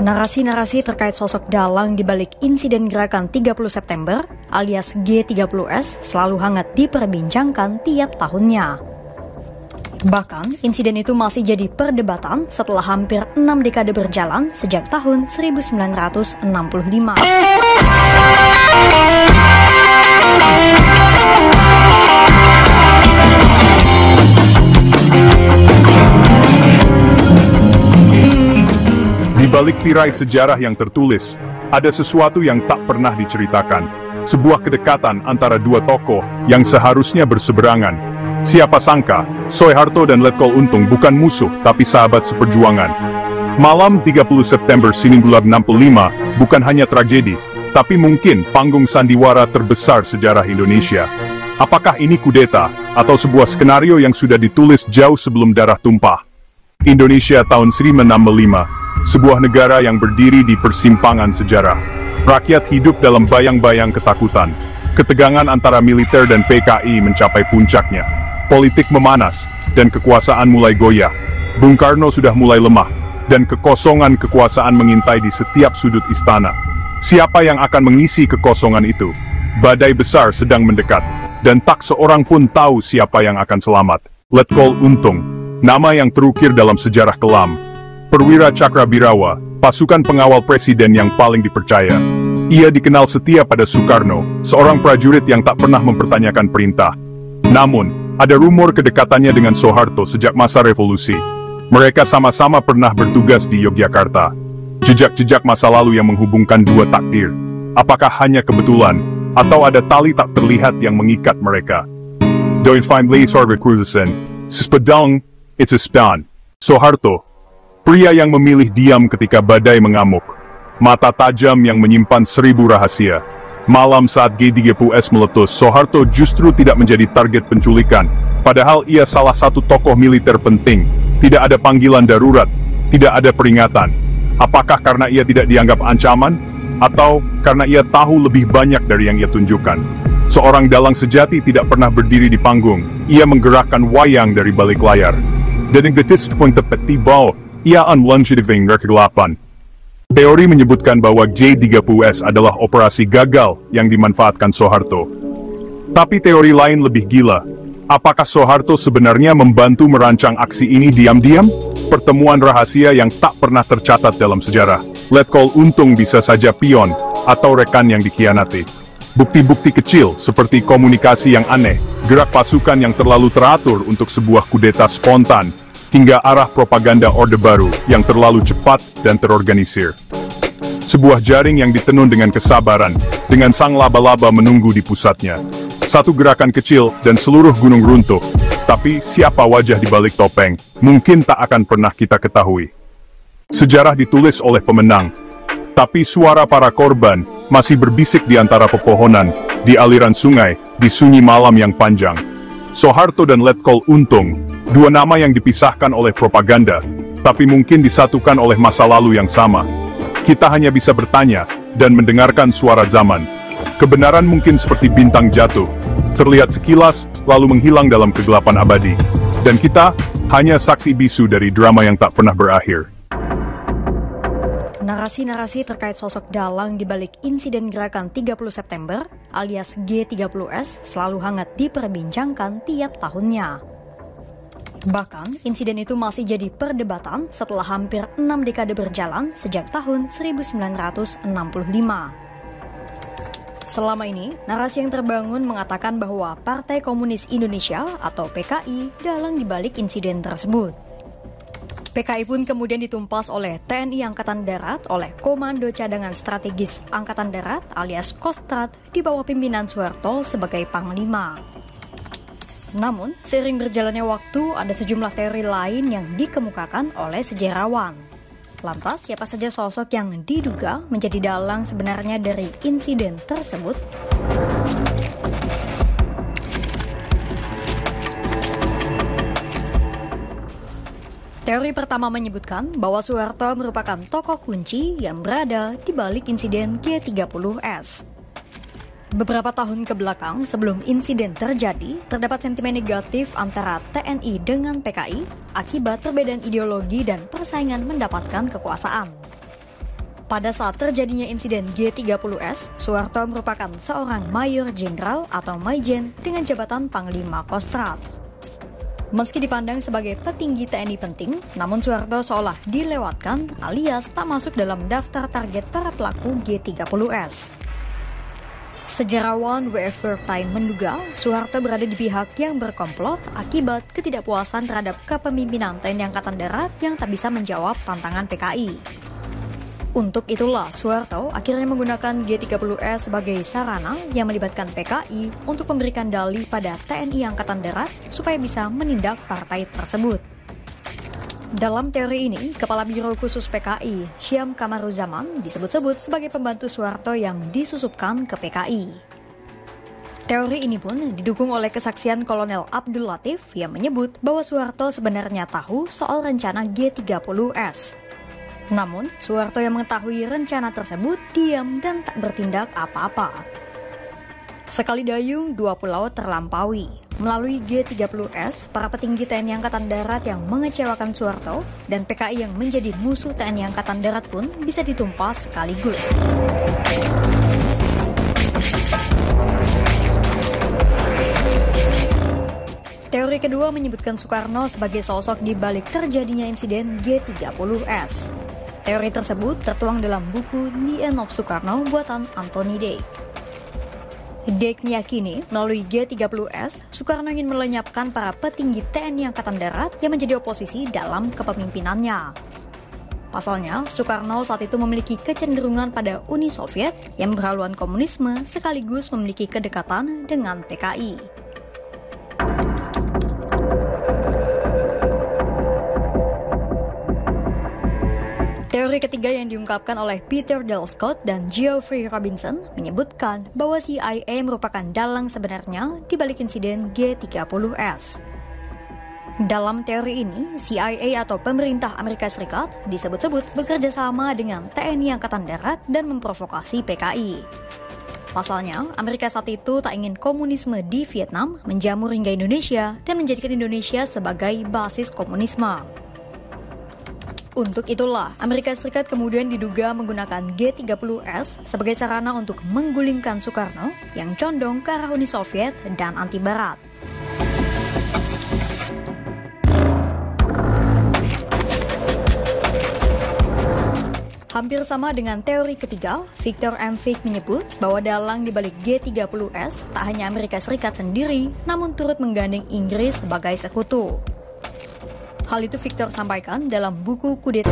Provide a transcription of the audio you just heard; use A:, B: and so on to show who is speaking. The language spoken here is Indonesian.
A: Narasi-narasi terkait sosok dalang di balik insiden gerakan 30 September alias G30S selalu hangat diperbincangkan tiap tahunnya. Bahkan, insiden itu masih jadi perdebatan setelah hampir 6 dekade berjalan sejak tahun 1965.
B: Di balik tirai sejarah yang tertulis, ada sesuatu yang tak pernah diceritakan. Sebuah kedekatan antara dua tokoh yang seharusnya berseberangan. Siapa sangka, Soeharto dan Letkol Untung bukan musuh, tapi sahabat seperjuangan. Malam 30 September 1965 bukan hanya tragedi, tapi mungkin panggung sandiwara terbesar sejarah Indonesia. Apakah ini kudeta, atau sebuah skenario yang sudah ditulis jauh sebelum darah tumpah? Indonesia tahun 1965. Sebuah negara yang berdiri di persimpangan sejarah. Rakyat hidup dalam bayang-bayang ketakutan. Ketegangan antara militer dan PKI mencapai puncaknya. Politik memanas, dan kekuasaan mulai goyah. Bung Karno sudah mulai lemah, dan kekosongan kekuasaan mengintai di setiap sudut istana. Siapa yang akan mengisi kekosongan itu? Badai besar sedang mendekat, dan tak seorang pun tahu siapa yang akan selamat. Letkol Untung, nama yang terukir dalam sejarah kelam. Perwira Cakrabirawa, pasukan pengawal presiden yang paling dipercaya. Ia dikenal setia pada Soekarno, seorang prajurit yang tak pernah mempertanyakan perintah. Namun, ada rumor kedekatannya dengan Soeharto sejak masa revolusi. Mereka sama-sama pernah bertugas di Yogyakarta. Jejak-jejak masa lalu yang menghubungkan dua takdir. Apakah hanya kebetulan, atau ada tali tak terlihat yang mengikat mereka? Doin Findlay Sorvekruzen, Sespedang, It's a Span. Soeharto, pria yang memilih diam ketika badai mengamuk. Mata tajam yang menyimpan 1000 rahasia. Malam saat G30S meletus, Soeharto justru tidak menjadi target penculikan. Padahal ia salah satu tokoh militer penting. Tidak ada panggilan darurat, tidak ada peringatan. Apakah karena ia tidak dianggap ancaman? Atau karena ia tahu lebih banyak dari yang ia tunjukkan? Seorang dalang sejati tidak pernah berdiri di panggung. Ia menggerakkan wayang dari balik layar. Dan yang tebetibau, ia unlangediving kegelapan. Teori menyebutkan bahwa J30S adalah operasi gagal yang dimanfaatkan Soeharto. Tapi teori lain lebih gila. Apakah Soeharto sebenarnya membantu merancang aksi ini diam-diam? Pertemuan rahasia yang tak pernah tercatat dalam sejarah. Letkol Untung bisa saja pion atau rekan yang dikhianati. Bukti-bukti kecil seperti komunikasi yang aneh, gerak pasukan yang terlalu teratur untuk sebuah kudeta spontan, hingga arah propaganda Orde Baru yang terlalu cepat dan terorganisir. Sebuah jaring yang ditenun dengan kesabaran, dengan sang laba-laba menunggu di pusatnya. Satu gerakan kecil dan seluruh gunung runtuh, tapi siapa wajah di balik topeng, mungkin tak akan pernah kita ketahui. Sejarah ditulis oleh pemenang, tapi suara para korban masih berbisik di antara pepohonan, di aliran sungai, di sunyi malam yang panjang. Soeharto dan Letkol Untung, dua nama yang dipisahkan oleh propaganda, tapi mungkin disatukan oleh masa lalu yang sama. Kita hanya bisa bertanya dan mendengarkan suara zaman. Kebenaran mungkin seperti bintang jatuh, terlihat sekilas lalu menghilang dalam kegelapan abadi. Dan kita hanya saksi bisu dari drama yang tak pernah berakhir.
A: Narasi-narasi terkait sosok dalang di balik insiden gerakan 30 September alias G30S selalu hangat diperbincangkan tiap tahunnya. Bahkan, insiden itu masih jadi perdebatan setelah hampir 6 dekade berjalan sejak tahun 1965. Selama ini, narasi yang terbangun mengatakan bahwa Partai Komunis Indonesia atau PKI dalang di balik insiden tersebut. PKI pun kemudian ditumpas oleh TNI Angkatan Darat oleh Komando Cadangan Strategis Angkatan Darat alias Kostrad di bawah pimpinan Soeharto sebagai Panglima. Namun, seiring berjalannya waktu, ada sejumlah teori lain yang dikemukakan oleh sejarawan. Lantas, siapa saja sosok yang diduga menjadi dalang sebenarnya dari insiden tersebut? Teori pertama menyebutkan bahwa Soeharto merupakan tokoh kunci yang berada di balik insiden G30S. Beberapa tahun ke belakang sebelum insiden terjadi, terdapat sentimen negatif antara TNI dengan PKI akibat perbedaan ideologi dan persaingan mendapatkan kekuasaan. Pada saat terjadinya insiden G30S, Soeharto merupakan seorang mayor jenderal atau maijen dengan jabatan Panglima Kostrad. Meski dipandang sebagai petinggi TNI penting, namun Soeharto seolah dilewatkan alias tak masuk dalam daftar target para pelaku G30S. Sejarawan W.F. Wertheim menduga Soeharto berada di pihak yang berkomplot akibat ketidakpuasan terhadap kepemimpinan TNI Angkatan Darat yang tak bisa menjawab tantangan PKI. Untuk itulah Soeharto akhirnya menggunakan G30S sebagai sarana yang melibatkan PKI untuk memberikan dalih pada TNI Angkatan Darat supaya bisa menindak partai tersebut. Dalam teori ini, Kepala Biro Khusus PKI, Syam Kamaruzaman, disebut-sebut sebagai pembantu Soeharto yang disusupkan ke PKI. Teori ini pun didukung oleh kesaksian Kolonel Abdul Latif yang menyebut bahwa Soeharto sebenarnya tahu soal rencana G30S. Namun, Soeharto yang mengetahui rencana tersebut diam dan tak bertindak apa-apa. Sekali dayung, dua pulau terlampaui. Melalui G30S, para petinggi TNI Angkatan Darat yang mengecewakan Soeharto dan PKI yang menjadi musuh TNI Angkatan Darat pun bisa ditumpas sekaligus. Teori kedua menyebutkan Soekarno sebagai sosok di balik terjadinya insiden G30S. Teori tersebut tertuang dalam buku The End of Soekarno buatan Anthony Dake. Dake meyakini melalui G30S, Soekarno ingin melenyapkan para petinggi TNI Angkatan Darat yang menjadi oposisi dalam kepemimpinannya. Pasalnya, Soekarno saat itu memiliki kecenderungan pada Uni Soviet yang berhaluan komunisme sekaligus memiliki kedekatan dengan PKI. Teori ketiga yang diungkapkan oleh Peter Dale Scott dan Geoffrey Robinson menyebutkan bahwa CIA merupakan dalang sebenarnya di balik insiden G30S. Dalam teori ini, CIA atau pemerintah Amerika Serikat disebut-sebut bekerja sama dengan TNI Angkatan Darat dan memprovokasi PKI. Pasalnya, Amerika saat itu tak ingin komunisme di Vietnam menjamur hingga Indonesia dan menjadikan Indonesia sebagai basis komunisme. Untuk itulah, Amerika Serikat kemudian diduga menggunakan G30S sebagai sarana untuk menggulingkan Soekarno yang condong ke arah Uni Soviet dan anti-Barat. Hampir sama dengan teori ketiga, Victor M. Fick menyebut bahwa dalang di balik G30S tak hanya Amerika Serikat sendiri, namun turut menggandeng Inggris sebagai sekutu. Hal itu Victor sampaikan dalam buku Kudeta.